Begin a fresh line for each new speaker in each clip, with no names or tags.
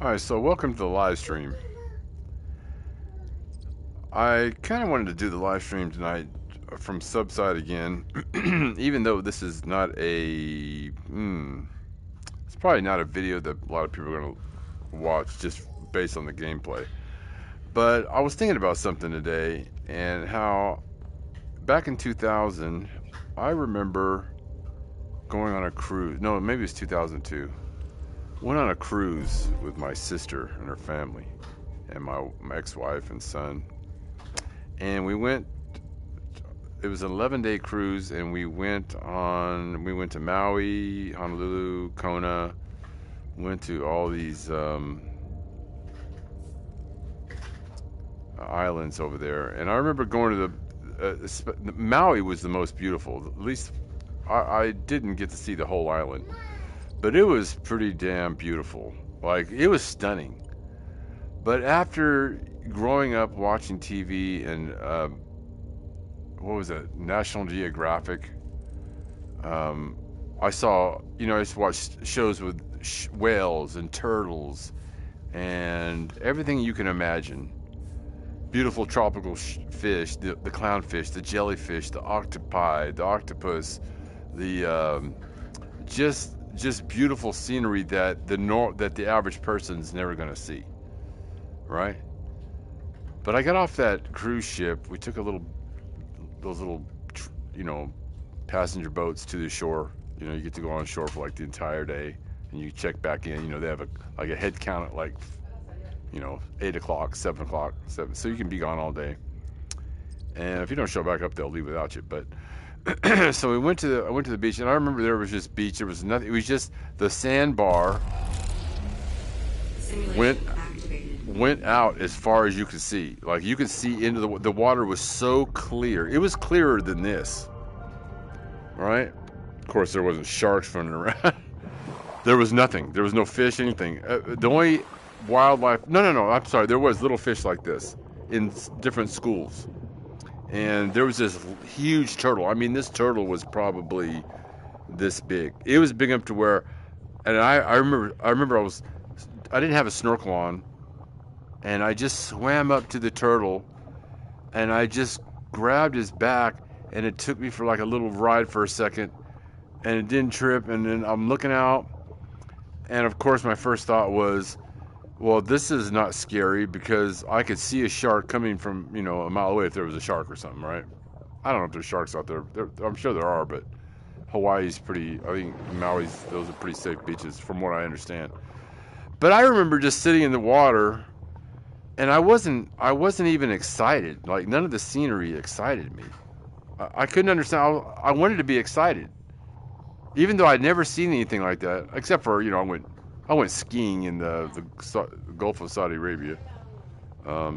Alright, so welcome to the live stream. I kind of wanted to do the live stream tonight from Subside again, even though this is not it's probably not a video that a lot of people are going to watch just based on the gameplay. But I was thinking about something today and how back in 2000, I remember going on a cruise. No, maybe it was 2002. Went on a cruise with my sister and her family and my ex-wife and son. And we went, it was an 11-day cruise, and we went to Maui, Honolulu, Kona, went to all these islands over there. And I remember going to Maui was the most beautiful. At least I didn't get to see the whole island, but it was pretty damn beautiful. Like, it was stunning. But after growing up watching TV and what was it, National Geographic, I saw, I used to watch shows with whales and turtles and everything you can imagine. Beautiful tropical fish, the clownfish, the jellyfish, the octopi, the octopus, the just beautiful scenery that the average person's never going to see, right? But I got off that cruise ship. We took those little, passenger boats to the shore. You get to go on shore for like the entire day, and you check back in. They have a head count at like, 8 o'clock, 7 o'clock, so you can be gone all day. And if you don't show back up, they'll leave without you. But so I went to the beach, and I remember there was just beach. There was nothing. It was just the sandbar went out as far as you could see. Like, you could see into the water was so clear. It was clearer than this, right? Of course, there wasn't sharks running around. There was nothing. There was no fish, anything. The only wildlife. No. I'm sorry. There was little fish like this in different schools, and there was this huge turtle. I mean, this turtle was probably this big. It was big enough to where, and I remember I didn't have a snorkel on. And I just swam up to the turtle, and I just grabbed his back, and it took me for like a little ride for a second, and it didn't trip. And then I'm looking out, and of course my first thought was, well, this is not scary because I could see a shark coming from, a mile away if there was a shark or something, right? I don't know if there's sharks out there. I'm sure there are, but Hawaii's I think Maui's, those are pretty safe beaches from what I understand. But I remember just sitting in the water, and I wasn't even excited. Like, none of the scenery excited me. I couldn't understand. I wanted to be excited, even though I'd never seen anything like that, except for I went skiing in the Gulf of Saudi Arabia,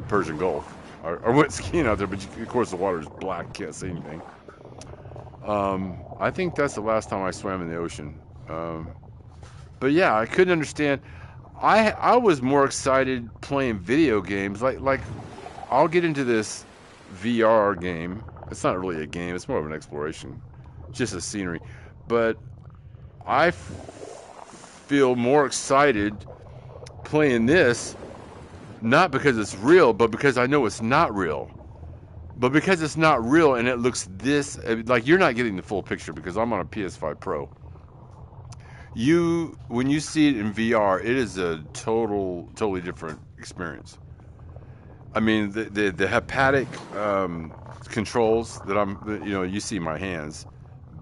Persian Gulf. I went skiing out there, but of course the water is black, can't see anything. I think that's the last time I swam in the ocean. But yeah, I couldn't understand. I was more excited playing video games. Like I'll get into this VR game. It's not really a game. It's more of an exploration, just a scenery. But I feel more excited playing this, not because it's real, but because I know it's not real. But because it's not real and it looks this, like, you're not getting the full picture because I'm on a PS5 Pro. When you see it in VR, it is a totally different experience. I mean, the hepatic controls that you see my hands,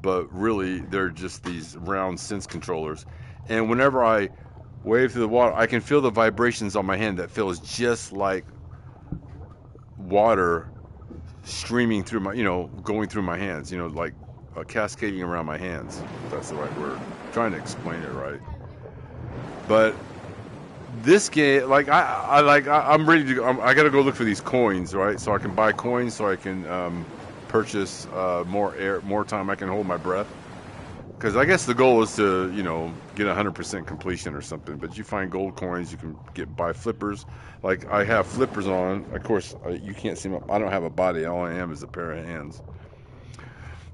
but really they're just these round sense controllers. And whenever I wave through the water, I can feel the vibrations on my hand that feels just like water streaming through going through my hands, like cascading around my hands, if that's the right word. I'm trying to explain it right. But this game, like, I'm ready to go. I got to go look for these coins, right? So I can buy coins, so I can purchase more time I can hold my breath. Because I guess the goal is to, get 100% completion or something. But you find gold coins, you can buy flippers. Like, I have flippers on. Of course, you can't see I don't have a body. All I am is a pair of hands.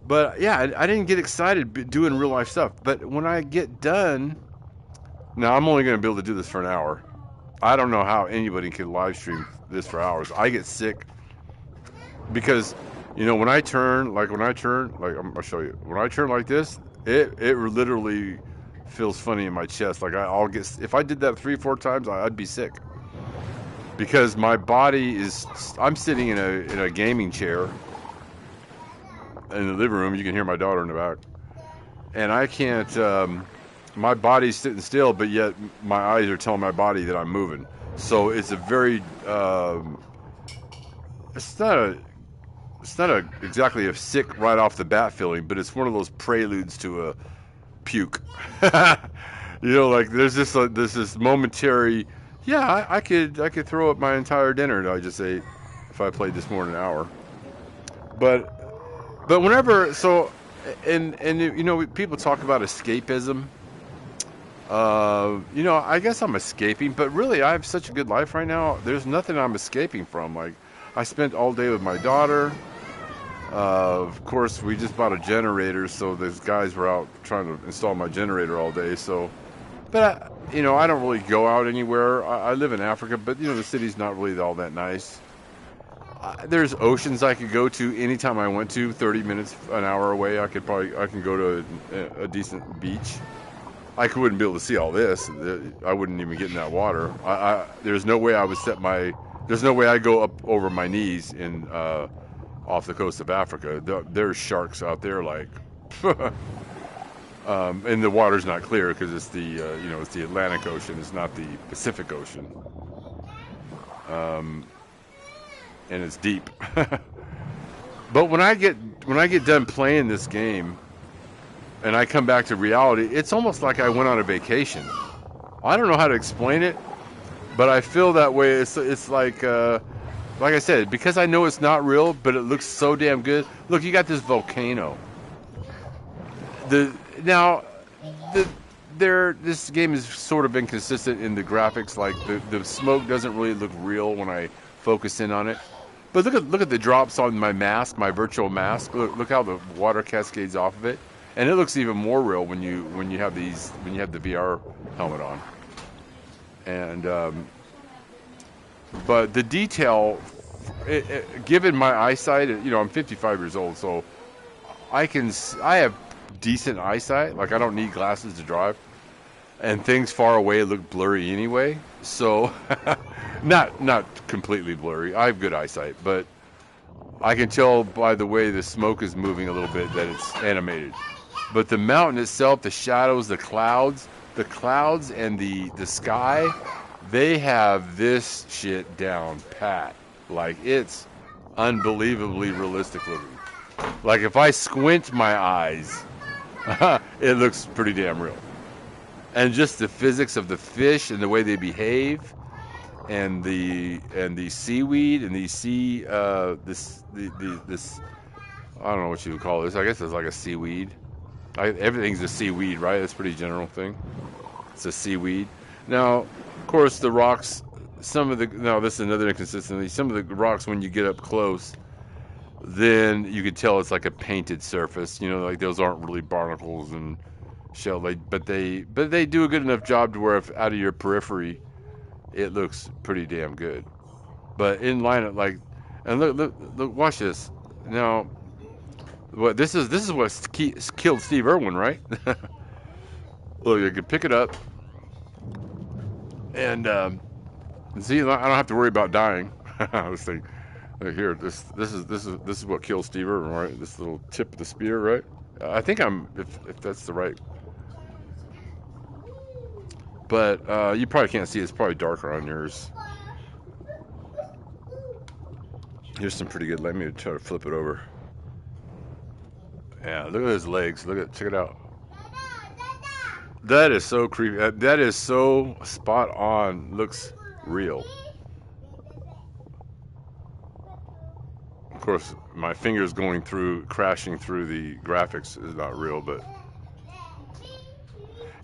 But yeah, I didn't get excited doing real life stuff. But when I get done, now I'm only going to be able to do this for an hour. I don't know how anybody can live stream this for hours. I get sick because, when I turn, like I'll show you. When I turn like this, it literally feels funny in my chest. Like I'll get, if I did that 3-4 times, I'd be sick because my body is. I'm sitting in a gaming chair in the living room. You can hear my daughter in the back, and I can't. My body's sitting still, but yet my eyes are telling my body that I'm moving. So it's a very. It's not exactly a sick right off the bat feeling, but it's one of those preludes to a puke. Like there's this momentary. Yeah, I could throw up my entire dinner that I just ate if I played this more than an hour. But whenever and people talk about escapism. I guess I'm escaping, but really I have such a good life right now. There's nothing I'm escaping from. Like I spent all day with my daughter. Of course, we just bought a generator, so those guys were out trying to install my generator all day. So, but I don't really go out anywhere. I live in Africa, but the city's not really all that nice. There's oceans I could go to anytime I went to. 30 minutes, an hour away, I can go to a decent beach. I wouldn't be able to see all this. I wouldn't even get in that water. There's no way I would there's no way I go up over my knees in off the coast of Africa. There's sharks out there, like, and the water's not clear because it's it's the Atlantic Ocean. It's not the Pacific Ocean, and it's deep. But when I get done playing this game, and I come back to reality, it's almost like I went on a vacation. I don't know how to explain it, but I feel that way. It's like I said, because I know it's not real, but it looks so damn good. Look, you got this volcano. This game has sort of been consistent in the graphics. Like the smoke doesn't really look real when I focus in on it. But look at the drops on my mask, my virtual mask. Look how the water cascades off of it. And it looks even more real when you have the VR helmet on. And but the detail, given my eyesight, I'm 55 years old, so I have decent eyesight. Like I don't need glasses to drive, and things far away look blurry anyway. So not completely blurry. I have good eyesight, but I can tell by the way the smoke is moving a little bit that it's animated. But the mountain itself, the shadows, the clouds and the sky, they have this shit down pat. Like it's unbelievably realistic looking. Like if I squint my eyes, it looks pretty damn real. And just the physics of the fish and the way they behave, and the seaweed and the sea this I don't know what you would call this. I guess it's like a seaweed. Everything's a seaweed, right? That's a pretty general thing. It's a seaweed. Now, of course, the rocks, this is another inconsistency. Some of the rocks, when you get up close, then you can tell it's like a painted surface. Like those aren't really barnacles and shell. But they do a good enough job to where if out of your periphery, it looks pretty damn good. But in line, and look, watch this. Now, this is what killed Steve Irwin, right? Look, you can pick it up, and see, I don't have to worry about dying. I was thinking, look here, this is what killed Steve Irwin, right? This little tip of the spear, right? I think if that's the right. But you probably can't see it. It's probably darker on yours. Here's some pretty good. Let me try to flip it over. Yeah, look at his legs. Check it out. That is so creepy. That is so spot on. Looks real. Of course, my fingers crashing through the graphics is not real, but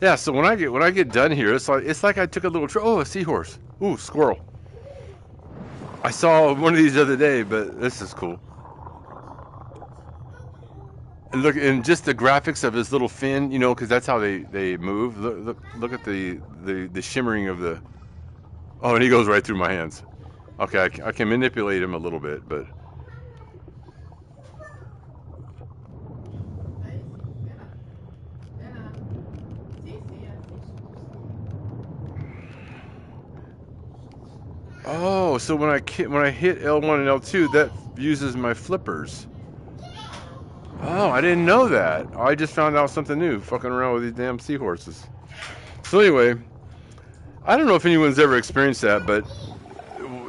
yeah. So when I get done here, it's like I took a little trip. Oh, a seahorse. Ooh, squirrel. I saw one of these the other day, but this is cool. And look, and just the graphics of his little fin, because that's how they move. Look at the shimmering of the. Oh, and he goes right through my hands. Okay, I can manipulate him a little bit, but... Oh, so when I hit L1 and L2, that uses my flippers. Oh, I didn't know that. I just found out something new, fucking around with these damn seahorses. So anyway, I don't know if anyone's ever experienced that, but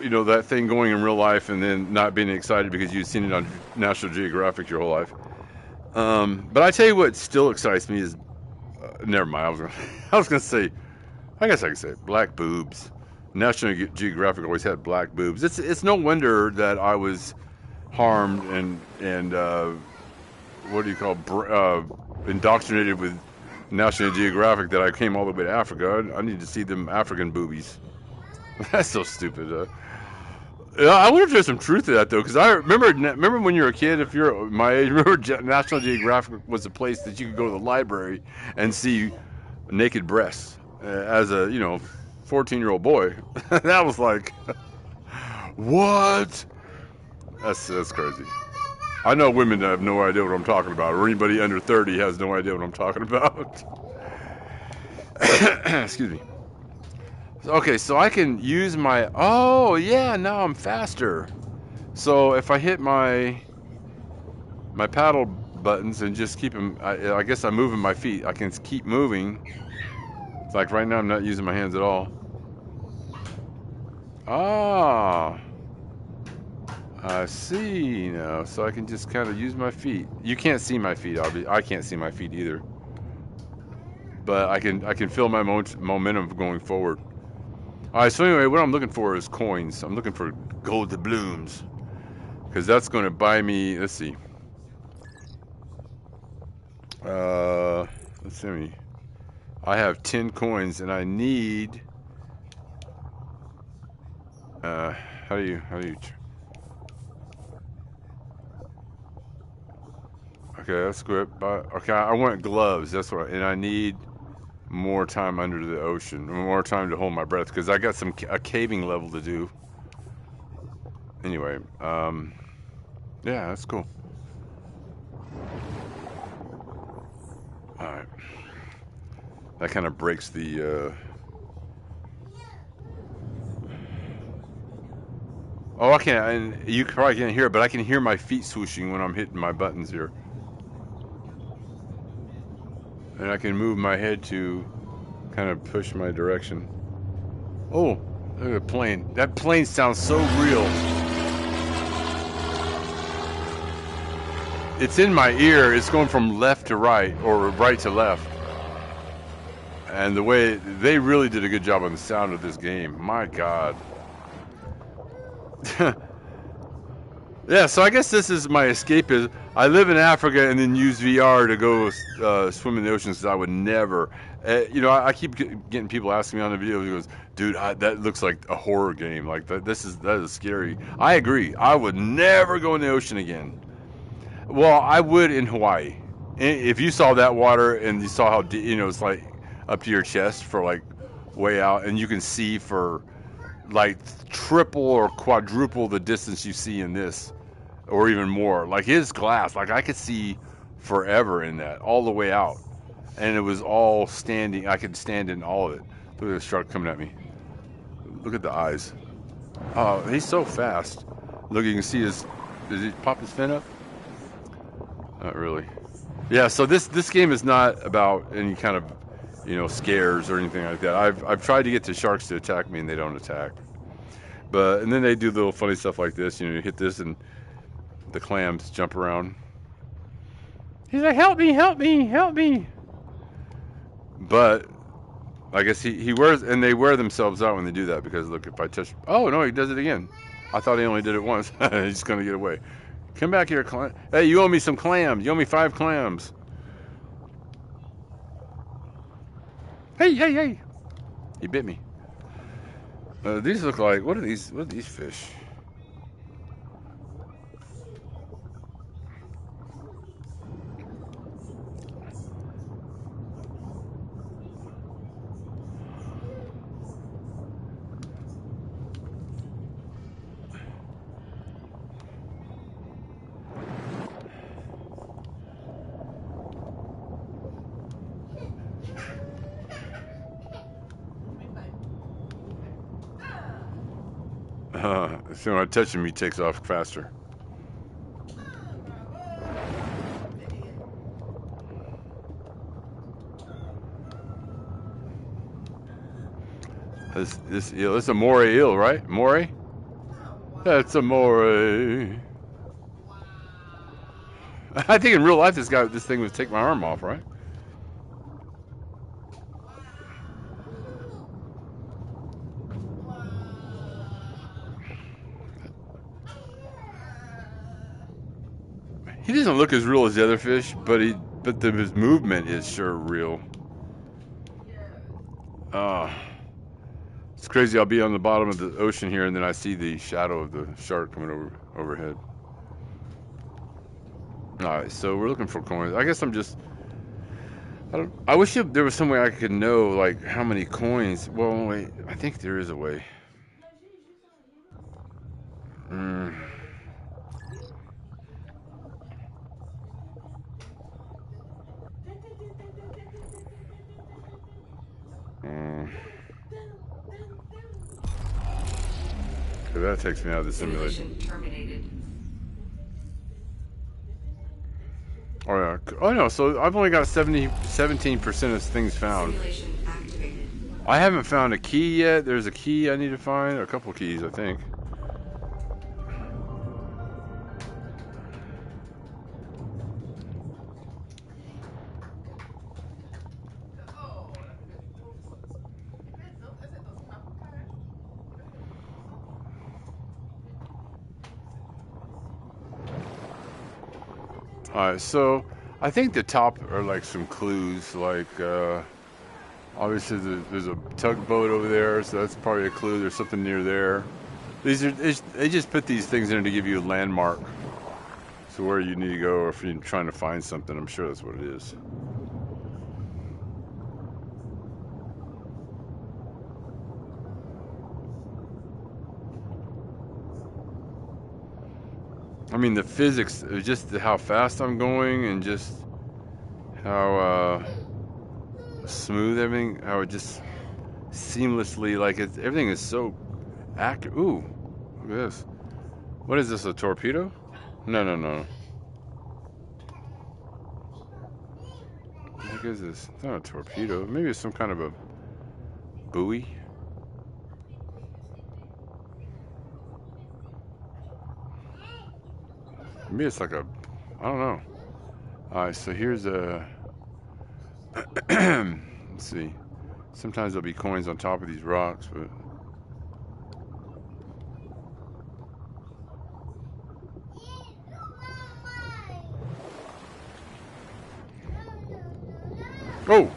you know, that thing going in real life and then not being excited because you've seen it on National Geographic your whole life. But I tell you what still excites me is, never mind, I was gonna say, I guess I could say it, black boobs. National Geographic always had black boobs. It's no wonder that I was harmed and what do you call indoctrinated with National Geographic that I came all the way to Africa. I need to see them African boobies. That's so stupid. I wonder if there's some truth to that though, because I remember when you were a kid, if you're my age, remember National Geographic was a place that you could go to the library and see naked breasts as a 14-year-old boy. That was like, what? That's crazy. I know women that have no idea what I'm talking about, or anybody under 30 has no idea what I'm talking about. Excuse me. Okay, so I can use my... Oh, yeah, now I'm faster. So if I hit my paddle buttons and just keep them... I guess I'm moving my feet. I can keep moving. It's like right now I'm not using my hands at all. Ah. I see now. So I can just kind of use my feet. You can't see my feet, obviously. I can't see my feet either. But I can feel my momentum going forward. Alright, so anyway, what I'm looking for is coins. I'm looking for gold doubloons. Because that's going to buy me, let's see. Let's see. I have 10 coins and I need... how do you... Okay, that's good. Okay, I want gloves. That's what, and I need more time under the ocean, more time to hold my breath because I got a caving level to do. Anyway, yeah, that's cool. All right, that kind of breaks the. Oh, I can't. And you probably can't hear it, but I can hear my feet swooshing when I'm hitting my buttons here. And I can move my head to kind of push my direction. Oh, look at the plane. That plane sounds so real. It's in my ear. It's going from left to right or right to left. And the way they really did a good job on the sound of this game. My God. Yeah, so I guess this is my escape. Is I live in Africa and then use VR to go swim in the ocean because I would never. I keep getting people asking me on the video. He goes, "Dude, that looks like a horror game. Like that is scary." I agree. I would never go in the ocean again. Well, I would in Hawaii. If you saw that water and you saw how it's like up to your chest for like way out, and you can see for like triple or quadruple the distance you see in this, or even more. Like his glass, like I could see forever in that, all the way out, and it was all standing. I could stand in all of it. Look at the shark coming at me. Look at the eyes. Oh, he's so fast. Look, you can see his. Does he pop his fin up? Not really. Yeah. So this game is not about any kind of scares or anything like that. I've tried to get the sharks to attack me and they don't attack. And then they do little funny stuff like this. You hit this and the clams jump around. He's like, help me, help me, help me. But I guess he wears, and they wear themselves out when they do that because look, if I touch, oh no, he does it again. I thought he only did it once. He's gonna get away. Come back here, clam. Hey, you owe me some clams. You owe me 5 clams. Hey. He bit me. These look like, what are these fish? So when I touch him, he takes off faster. This eel, it's a moray eel, right? Moray? That's a moray. I think in real life, this thing would take my arm off, right? He doesn't look as real as the other fish, but his movement is sure real. It's crazy. I'll be on the bottom of the ocean here, and then I see the shadow of the shark coming overhead. All right, so we're looking for coins. I guess I wish there was some way I could know like how many coins. Well, wait. I think there is a way. Okay, that takes me out of the simulation. Terminated. Oh yeah. Oh no. So I've only got 17% of things found. Simulation activated. I haven't found a key yet. There's a key I need to find. A couple keys, I think. Alright, so I think the top are like some clues, like obviously there's a tugboat over there, so that's probably a clue. There's something near there. They just put these things in to give you a landmark, so where you need to go, or if you're trying to find something. I'm sure that's what it is. I mean, the physics, just how fast I'm going, and just how smooth everything, how it just seamlessly, like everything is so accurate. Ooh, look at this. What is this, a torpedo? No. What is this? It's not a torpedo. Maybe it's some kind of a buoy. Maybe it's like I don't know. Alright, so here's a, let's see. Sometimes there'll be coins on top of these rocks, but. Oh!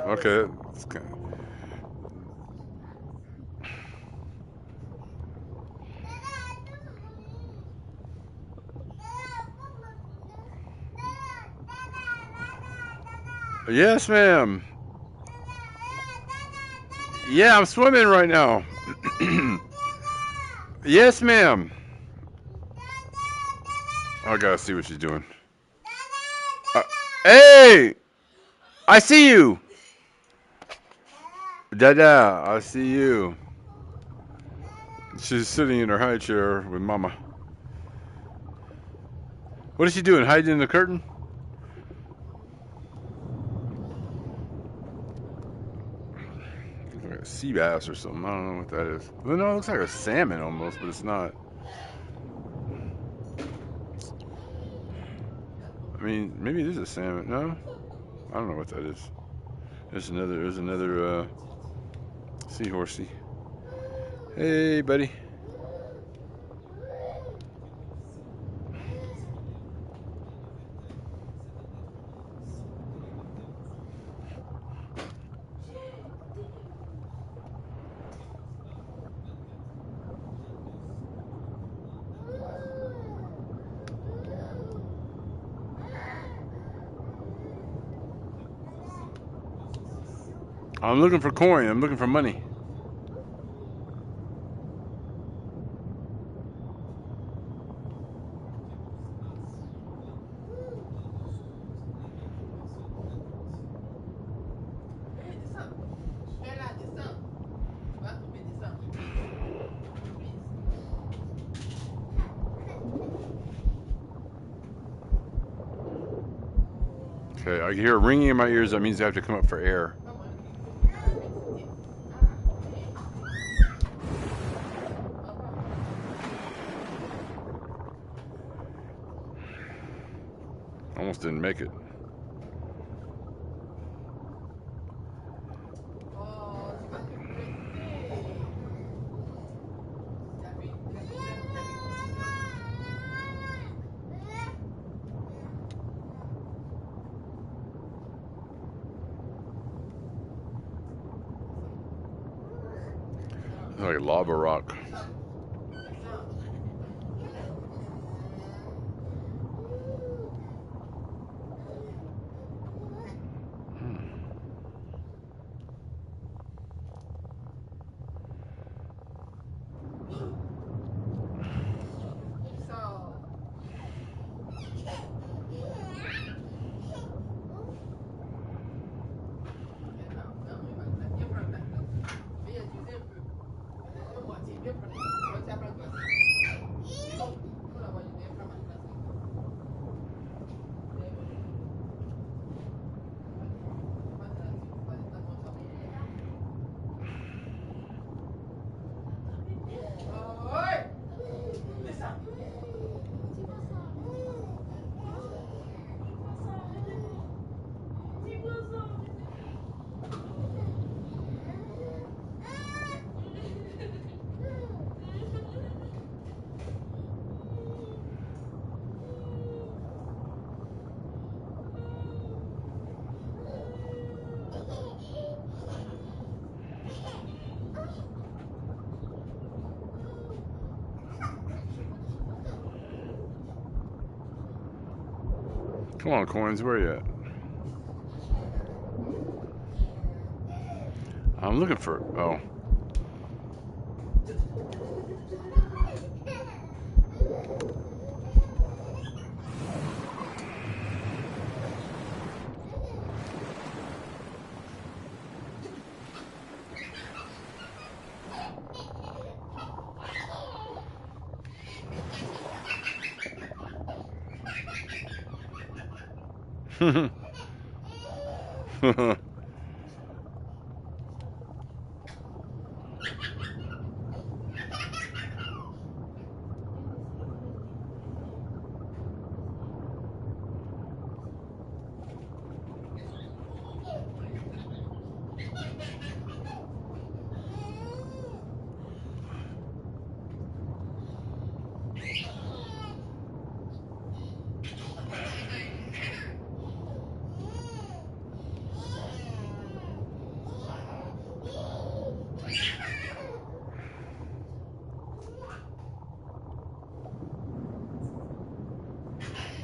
Okay, that's kind of. Yes, ma'am. Yeah, I'm swimming right now. Yes, ma'am. I gotta see what she's doing. Hey! I see you! Dada, I see you. She's sitting in her high chair with Mama. What is she doing? Hiding in the curtain? Like a sea bass or something. I don't know what that is. Well, no, it looks like a salmon almost, but it's not. I mean, maybe it is a salmon. No? I don't know what that is. There's another seahorsey. Hey, buddy. I'm looking for coin. I'm looking for money. Okay, I hear ringing in my ears. That means I have to come up for air. Almost didn't make it. It's like lava rock. Come on, coins, where you at? I'm looking for, oh.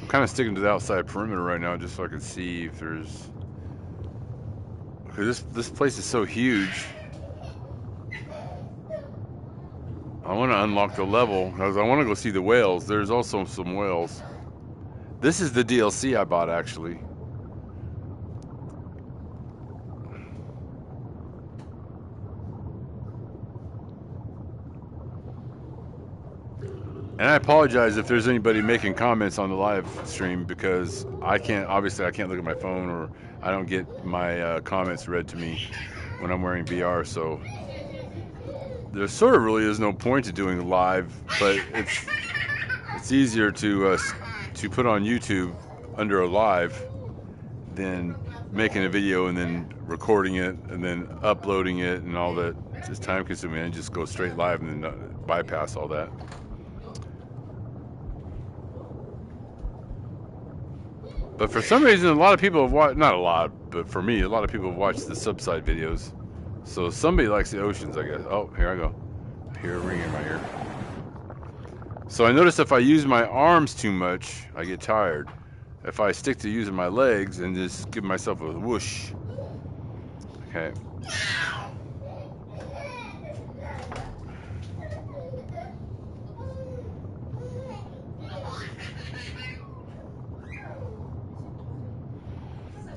I'm kind of sticking to the outside perimeter right now just so I can see if there's... Because this place is so huge. I want to unlock the level because I want to go see the whales. There's also some whales. This is the DLC I bought, actually. And I apologize if there's anybody making comments on the live stream because obviously I can't look at my phone, or I don't get my comments read to me when I'm wearing VR, so there sort of really is no point to doing live, but it's easier to put on YouTube under a live than making a video and then recording it and then uploading it and all that. It's just time consuming, and just go straight live and then bypass all that. But for some reason, a lot of people have watched, not a lot, but for me, a lot of people have watched the Subside videos. So somebody likes the oceans, I guess. Oh, here I go. I hear a ring in my ear. So I notice if I use my arms too much, I get tired. If I stick to using my legs and just give myself a whoosh. Okay.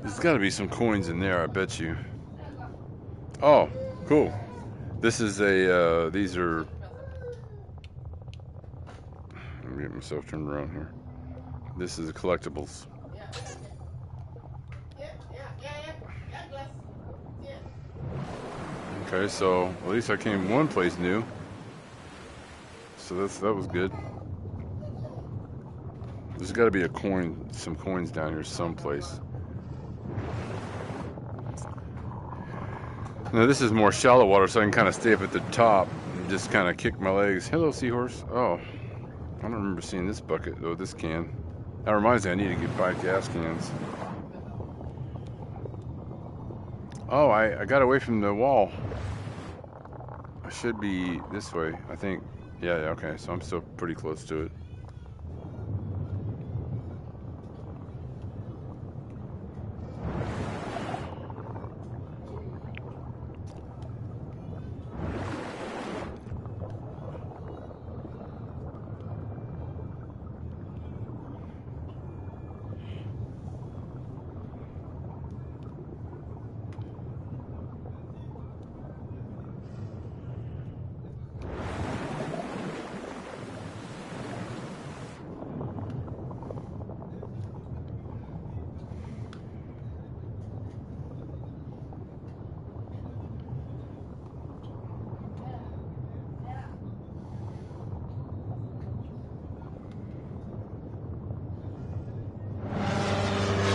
There's got to be some coins in there, I bet you. Oh, cool. This is a, these are... Let me get myself turned around here. This is a collectibles. Okay, so at least I came one place new. So that was good. There's got to be some coins down here someplace. Now this is more shallow water, so I can kind of stay up at the top and just kind of kick my legs. Hello, seahorse. Oh, I don't remember seeing this bucket though. This can. That reminds me, I need to get 5 gas cans. Oh, I got away from the wall. I should be this way, I think. Yeah, okay, so I'm still pretty close to it.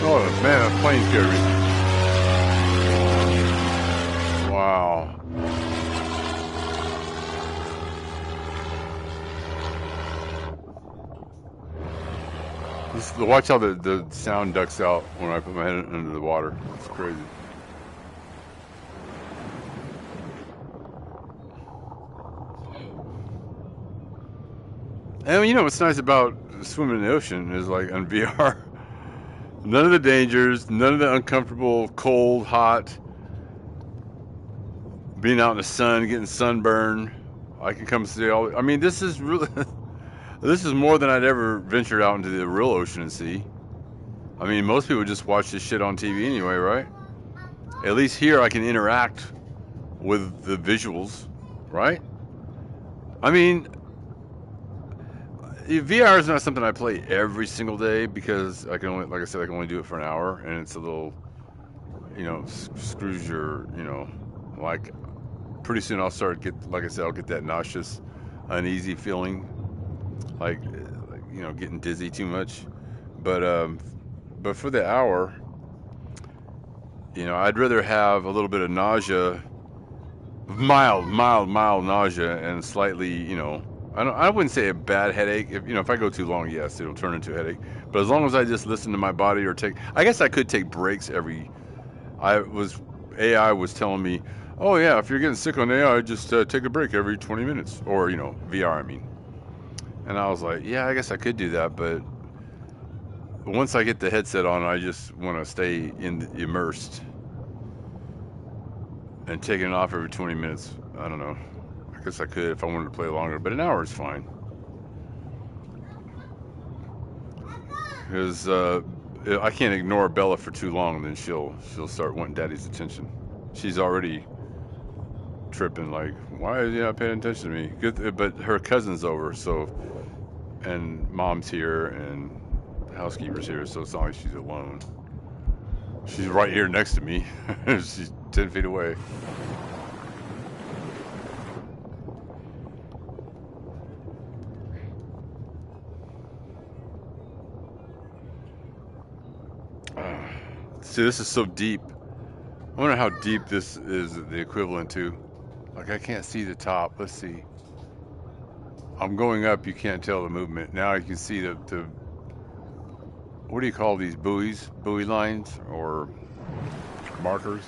Oh man, that plane scared me. Wow. Watch how the sound ducks out when I put my head under the water. It's crazy. And you know what's nice about swimming in the ocean is like on VR, none of the dangers, none of the uncomfortable, cold, hot, being out in the sun, getting sunburned. I can come see all. I mean, this is really, this is more than I'd ever ventured out into the real ocean and see. I mean, most people just watch this shit on TV anyway, right? At least here I can interact with the visuals, right? I mean, VR is not something I play every single day because I can only, like I said, I can only do it for an hour, and it's a little, you know, screws your, you know, like pretty soon I'll start like I said, I'll get that nauseous, uneasy feeling, like you know, getting dizzy too much. But for the hour, you know, I'd rather have a little bit of nausea, mild nausea, and slightly, you know, I wouldn't say a bad headache. If I go too long, yes, it'll turn into a headache. But as long as I just listen to my body or I guess I could take breaks AI was telling me, oh yeah, if you're getting sick on AI, just take a break every 20 minutes, or you know, VR, I mean. And I was like, yeah, I guess I could do that, but once I get the headset on, I just want to stay immersed. And taking it off every 20 minutes, I don't know. I guess I could if I wanted to play longer, but an hour is fine. Because I can't ignore Bella for too long, then she'll start wanting Daddy's attention. She's already tripping, like, why is he not paying attention to me? Good, but her cousin's over, so, and Mom's here, and the housekeeper's here, so it's not like she's alone. She's right here next to me. She's 10 feet away. See, this is so deep. I wonder how deep this is the equivalent to. Like, I can't see the top. Let's see. I'm going up. You can't tell the movement. Now I can see the what do you call these buoys? Buoy lines or markers?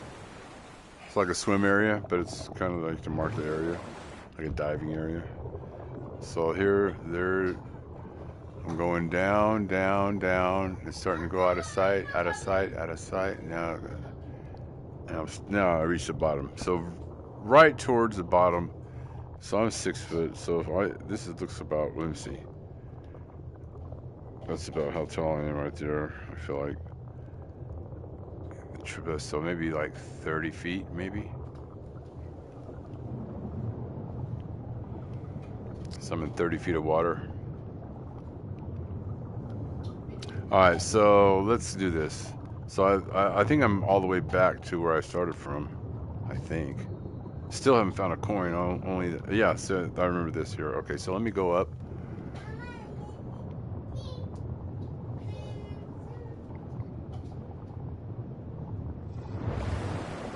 It's like a swim area, but it's kind of like to mark the area, like a diving area. So here, there, I'm going down, down, down. It's starting to go out of sight, out of sight, out of sight. Now I reach the bottom. So right towards the bottom. So I'm 6 foot. So this looks about. Let me see. That's about how tall I am right there. I feel like. So maybe like 30 feet, maybe. So I'm in 30 feet of water. All right, so let's do this. So I think I'm all the way back to where I started from. I think. Still haven't found a coin. Only, yeah, so I remember this here. Okay, so let me go up.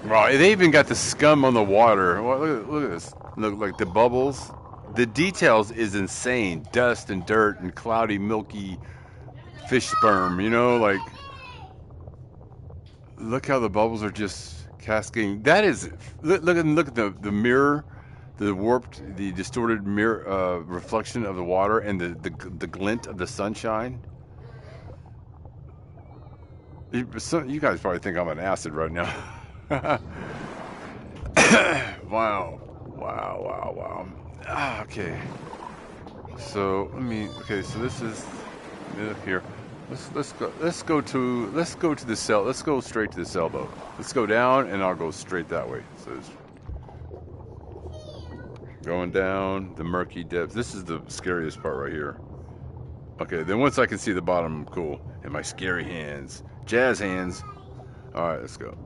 Wow, they even got the scum on the water. Well, look at this. Look, like the bubbles. The details is insane. Dust and dirt and cloudy, milky fish sperm. You know, like, look how the bubbles are just cascading. That is, look at the mirror, the warped, the distorted mirror reflection of the water, and the glint of the sunshine. You guys probably think I'm on acid right now. Wow. Okay. So okay, so this is here. Let's go to the cell. Let's go straight to the sailboat. Let's go down, and I'll go straight that way. So it's going down the murky depths. This is the scariest part right here. Okay, then once I can see the bottom, cool. And my scary hands, jazz hands. All right, let's go.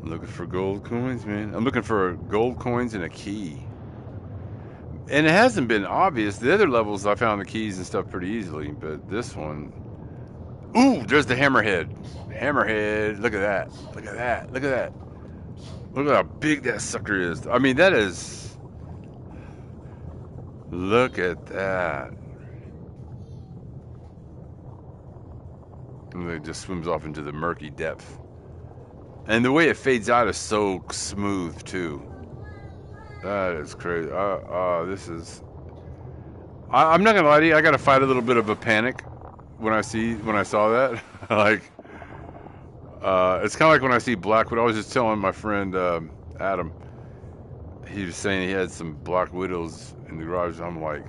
I'm looking for gold coins, man. I'm looking for gold coins and a key. And it hasn't been obvious. The other levels I found the keys and stuff pretty easily, but this one... Ooh, there's the hammerhead. Hammerhead, look at that. Look at that. Look at that. Look at how big that sucker is. I mean, that is... Look at that. And it just swims off into the murky depth. And the way it fades out is so smooth, too. That is crazy. This is... I'm not gonna lie to you, I gotta fight a little bit of a panic when I saw that. Like, it's kind of like when I see Black Widow. I was just telling my friend Adam, he was saying he had some Black Widows in the garage. I'm like,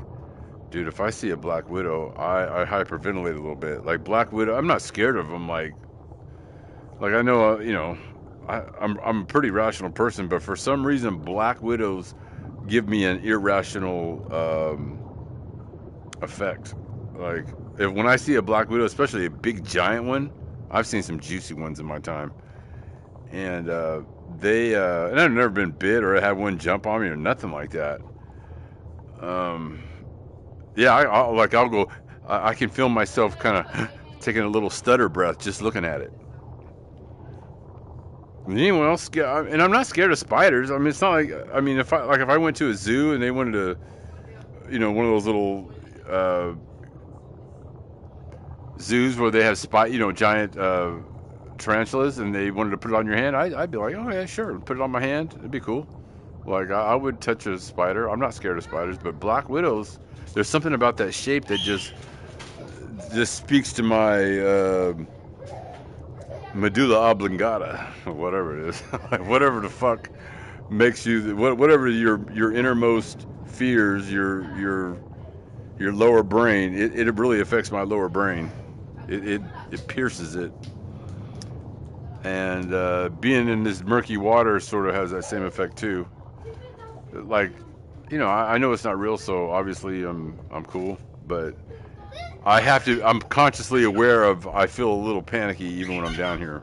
dude, if I see a Black Widow, I hyperventilate a little bit. Like, Black Widow, I'm not scared of them. Like I know, you know, I'm a pretty rational person, but for some reason, Black Widows give me an irrational effect. Like, when I see a Black Widow, especially a big giant one, I've seen some juicy ones in my time, and and I've never been bit or had one jump on me or nothing like that. Yeah, I'll go. I can feel myself kind of taking a little stutter breath just looking at it. Anyone else? And I'm not scared of spiders. I mean, it's not like, I mean, if I went to a zoo and they wanted to, you know, one of those little zoos where they have giant tarantulas, and they wanted to put it on your hand, I'd be like, oh yeah, sure, put it on my hand. It'd be cool. Like, I would touch a spider. I'm not scared of spiders, but Black Widows, there's something about that shape that just speaks to my medulla oblongata, or whatever it is. Whatever the fuck makes you, whatever your innermost fears, your lower brain, it really affects my lower brain. It pierces it. And being in this murky water sort of has that same effect too. Like, you know, I know it's not real, so obviously I'm cool, but I'm consciously aware of, I feel a little panicky even when I'm down here.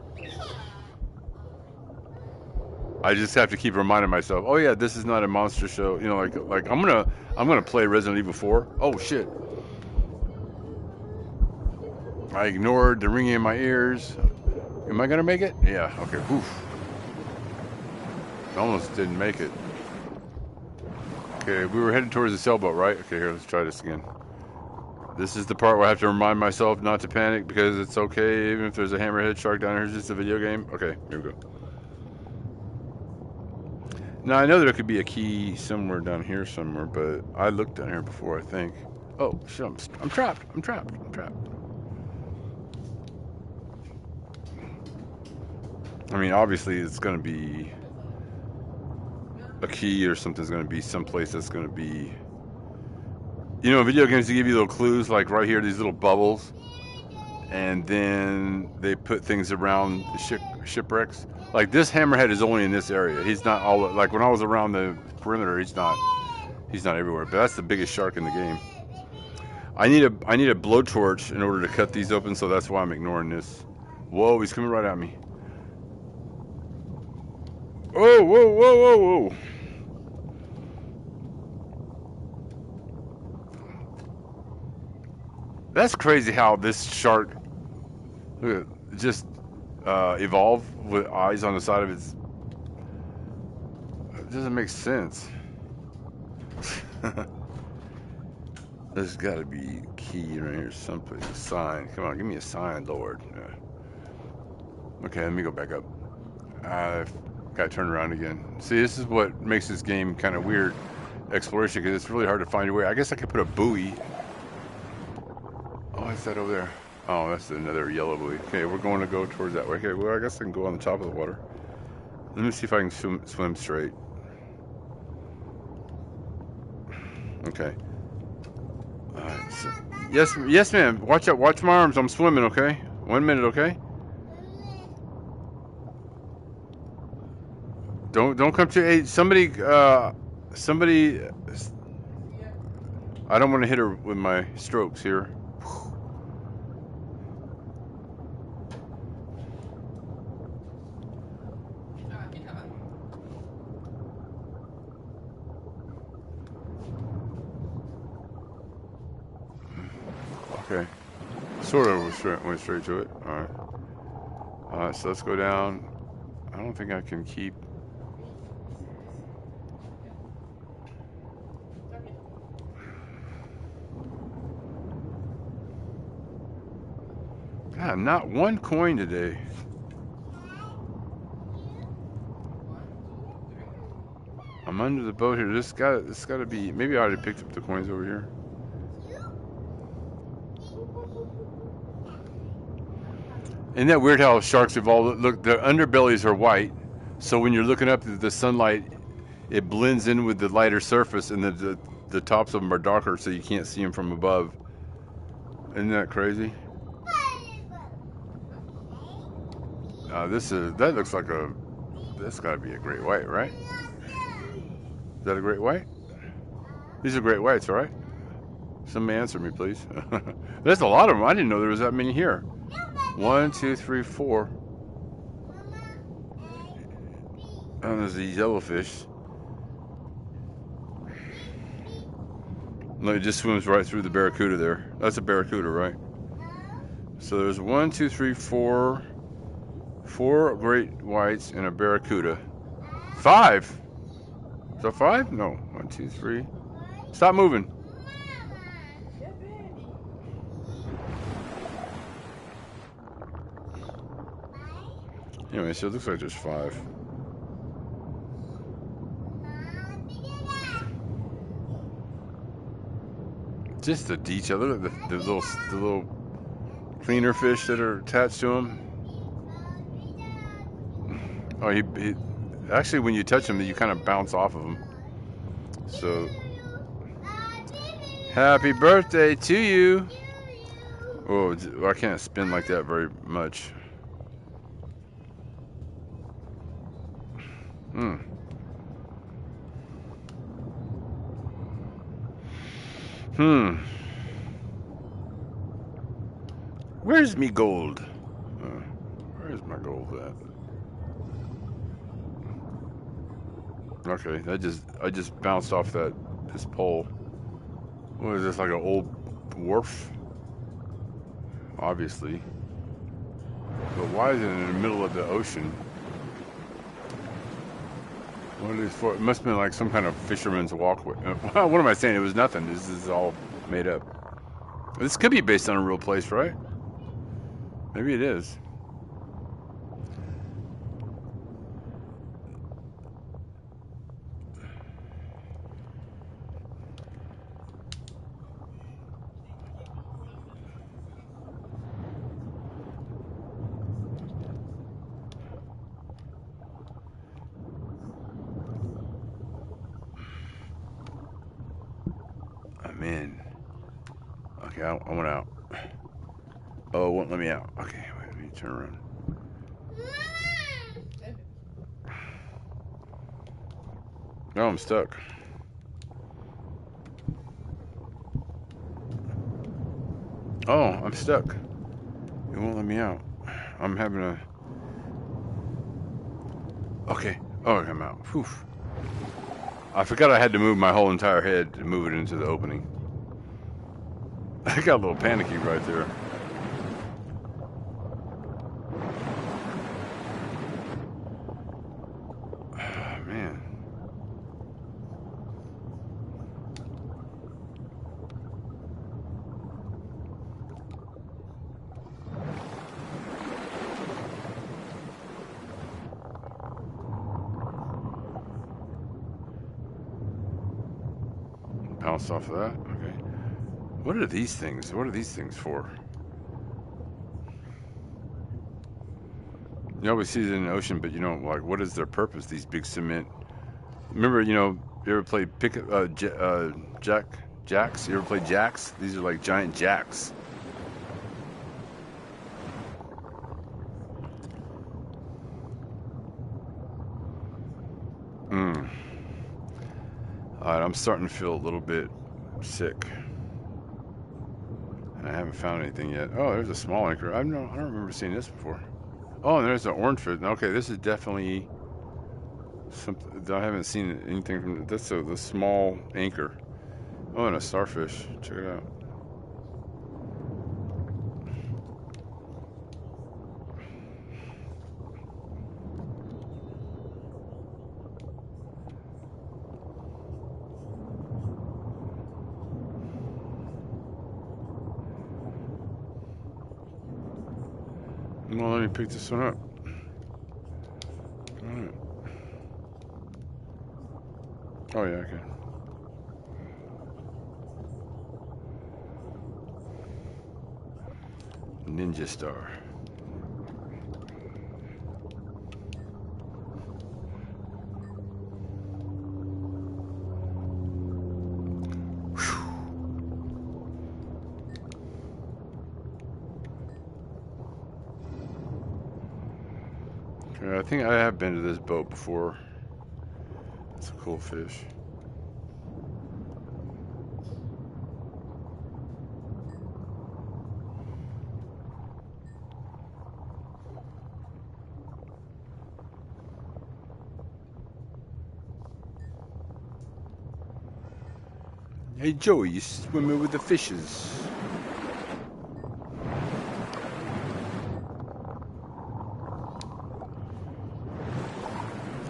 I just have to keep reminding myself, oh yeah, this is not a monster show. You know, like I'm gonna play Resident Evil 4. Oh shit. I ignored the ringing in my ears. Am I gonna make it? Yeah, okay, oof. Almost didn't make it. Okay, we were headed towards the sailboat, right? Okay, here, let's try this again. This is the part where I have to remind myself not to panic, because it's okay even if there's a hammerhead shark down here. It's just a video game. Okay, here we go. Now, I know there could be a key somewhere down here somewhere, but I looked down here before, I think. Oh, shit, I'm trapped. I'm trapped. I mean, obviously, it's going to be a key, or something's going to be someplace that's going to be... You know, video games, they give you little clues, like right here, these little bubbles. And then they put things around the shipwrecks. Like, this hammerhead is only in this area. He's not all... Like, when I was around the perimeter, he's not everywhere. But that's the biggest shark in the game. I need a blowtorch in order to cut these open, so that's why I'm ignoring this Whoa, he's coming right at me. Oh, whoa, whoa, whoa, whoa. That's crazy how this shark just evolved with eyes on the side of its... It doesn't make sense. There's got to be a key right here someplace. A sign. Come on, give me a sign, Lord. Okay, let me go back up. I've got to turn around again. See, this is what makes this game kind of weird. Exploration, because it's really hard to find your way. I guess I could put a buoy. Oh, what's that over there? Oh, that's another yellow buoy. Okay, we're going to go towards that way. Okay, well, I guess I can go on the top of the water. Let me see if I can swim straight. Okay. Alright, so, yes, ma'am. Watch out. Watch my arms. I'm swimming, okay? 1 minute, okay? Don't come to... Hey, somebody... Somebody... I don't want to hit her with my strokes here. Okay. Sort of went straight to it. Alright. Alright, so let's go down. I don't think I can keep... God, not one coin today. I'm under the boat here. This got to be... Maybe I already picked up the coins over here. Isn't that weird how sharks evolve? Look, their underbellies are white, so when you're looking up at the sunlight, it blends in with the lighter surface, and the tops of them are darker, so you can't see them from above. Isn't that crazy? That looks like a... That's got to be a great white, right? Is that a great white? These are great whites, all right? Somebody answer me, please. There's a lot of them. I didn't know there was that many here. 1, 2, 3, 4. And there's these yellowfish. Look, it just swims right through the barracuda there. That's a barracuda, right? So there's 1, 2, 3, 4. 4 great whites and a barracuda. 5. Is that 5? No. 1, 2, 3. Stop moving. Anyway, so it looks like there's 5. Just the detail. Look at the little cleaner fish that are attached to them. Oh, he actually, when you touch them, you kind of bounce off of them. So, happy birthday to you. Oh, I can't spin like that very much. Where's me gold? Where's my gold at? Okay, I just bounced off this pole. What is this, like an old wharf? Obviously. But why is it in the middle of the ocean? What is for? It must have been like some kind of fisherman's walkway. What am I saying? It was nothing. This is all made up. This could be based on a real place, right? Maybe it is. I'm in. Okay, I went out. Oh, it won't let me out. Okay, wait, let me turn around. No, I'm stuck. Oh, I'm stuck. It won't let me out. I'm having a... Okay. Oh, I'm out. Whew. I forgot I had to move my whole entire head to move it into the opening. I got a little panicky right there. Oh, man. Bounce off of that. Okay. What are these things? What are these things for? You always see it in the ocean, but you know, like, what is their purpose? These big cement. Remember, you know, you ever played jacks? You ever played jacks? These are like giant jacks. Alright, I'm starting to feel a little bit sick. And I haven't found anything yet. Oh, there's a small anchor. I don't remember seeing this before. Oh, and there's an orange fish. Okay, this is definitely something. I haven't seen anything from this. The small anchor. Oh, and a starfish. Check it out. Well, let me pick this one up. All right. Oh, yeah, okay. Ninja star. Okay, I think I have been to this boat before. It's a cool fish. Hey Joey, you swimming with the fishes?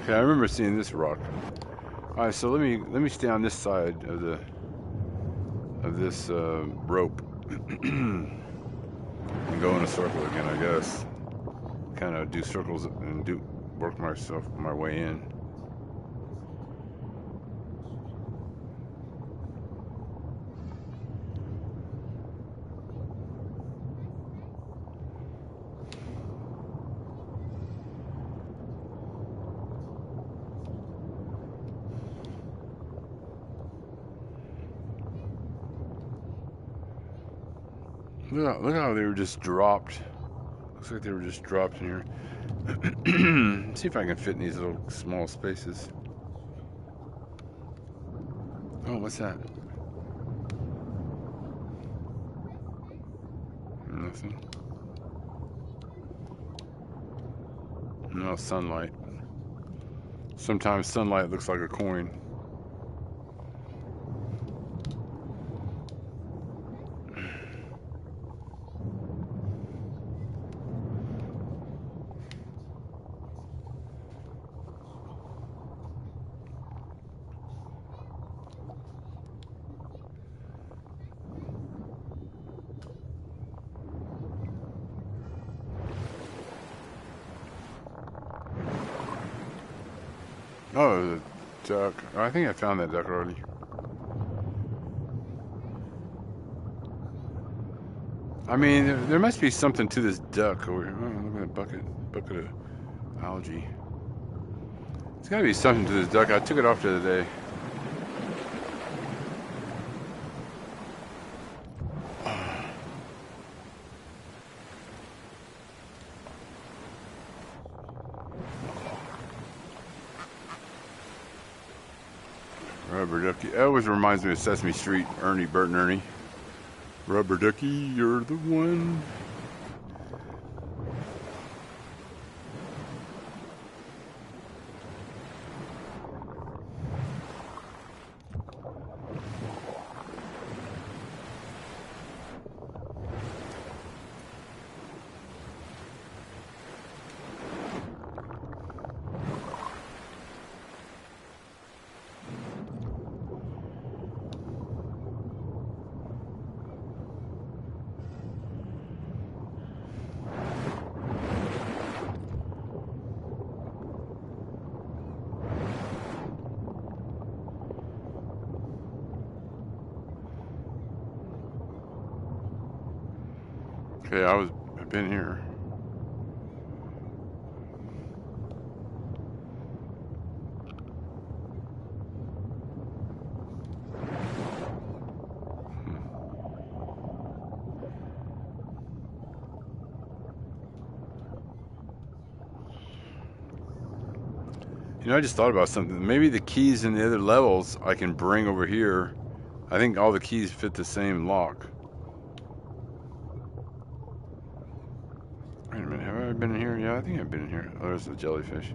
Okay, I remember seeing this rock. All right, so let me stay on this side of this rope and go in a circle again, I guess. Kind of do circles and work my way in. Look how they were just dropped. Looks like they were just dropped in here. See if I can fit in these little small spaces. Oh, what's that? Nothing. No sunlight. Sometimes sunlight looks like a coin. Oh, the duck. I think I found that duck already. I mean, there must be something to this duck over here. Oh, look at that bucket of algae. There's gotta be something to this duck. I took it off the other day. Rubber ducky. That always reminds me of Sesame Street. Ernie, Bert and Ernie. Rubber ducky, you're the one. Okay, I've been here. You know, I just thought about something. Maybe the keys in the other levels I can bring over here. I think all the keys fit the same lock. Wait a minute, have I been in here? Yeah, I think I've been in here. Oh, there's the jellyfish.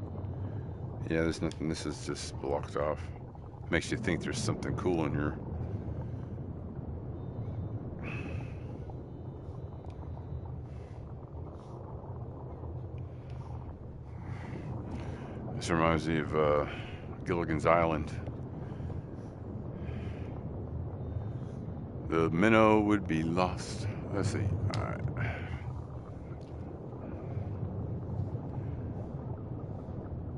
Yeah, there's nothing. This is just blocked off. Makes you think there's something cool in here. This reminds me of Gilligan's Island. The minnow would be lost. Let's see. All right.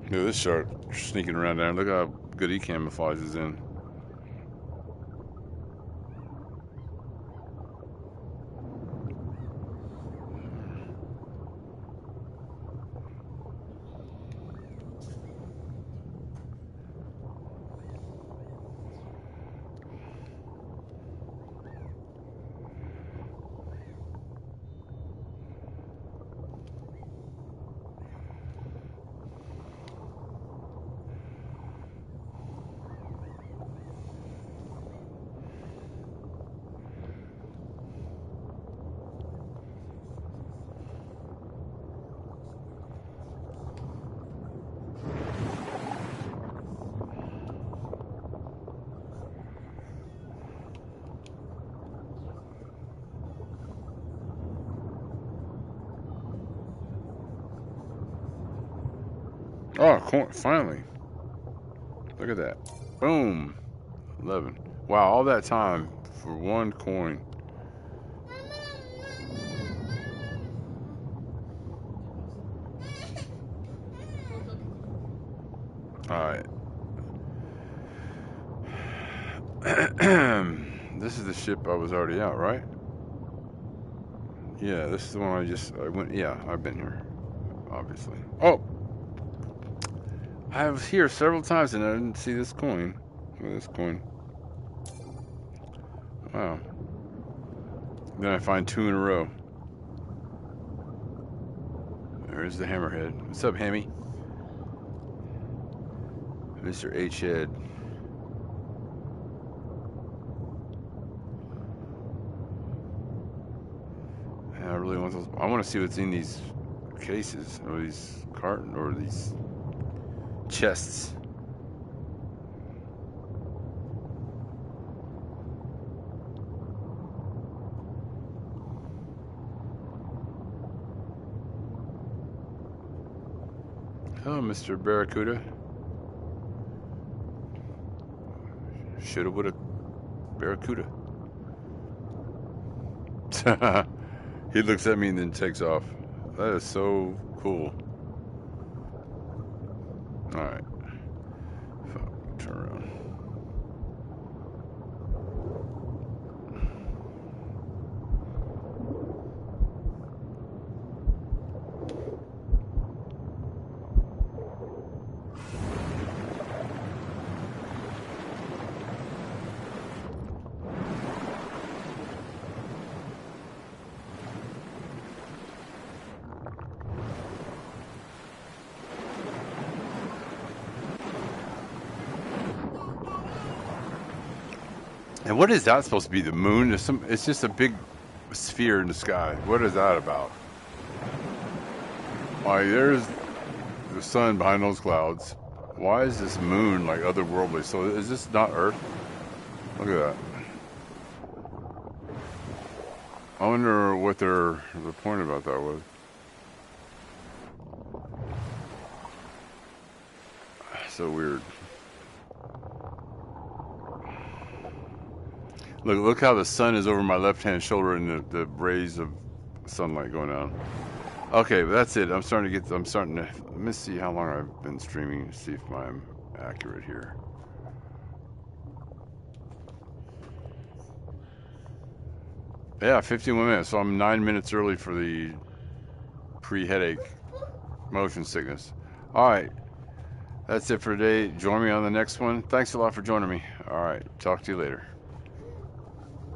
Look at this shark sneaking around down. Look how good he camouflages in. Oh, coin, finally. Look at that. Boom. 11. Wow, all that time for one coin. Alright. This is the ship I was already out, right? Yeah, this is the one I went, yeah, I've been here, obviously. Oh! I was here several times and I didn't see this coin. Look at this coin. Wow. Then I find two in a row. There's the hammerhead. What's up, Hammy? Mr. H. Head. I really want those. I want to see what's in these cases, or these carton, or these chests. Hello, Mr. Barracuda. Shoulda, woulda, Barracuda. He looks at me and then takes off. That is so cool. Alright. Turn around. And what is that supposed to be? The moon? It's just a big sphere in the sky. What is that about? Like, there's the sun behind those clouds. Why is this moon like otherworldly? So is this not Earth? Look at that. I wonder what the point about that was. So weird. Look how the sun is over my left-hand shoulder and the rays of sunlight going down. Okay, but that's it. I'm starting to, let me see how long I've been streaming, see if I'm accurate here. Yeah, 51 minutes. So I'm 9 minutes early for the pre-headache motion sickness. All right. That's it for today. Join me on the next one. Thanks a lot for joining me. All right. Talk to you later.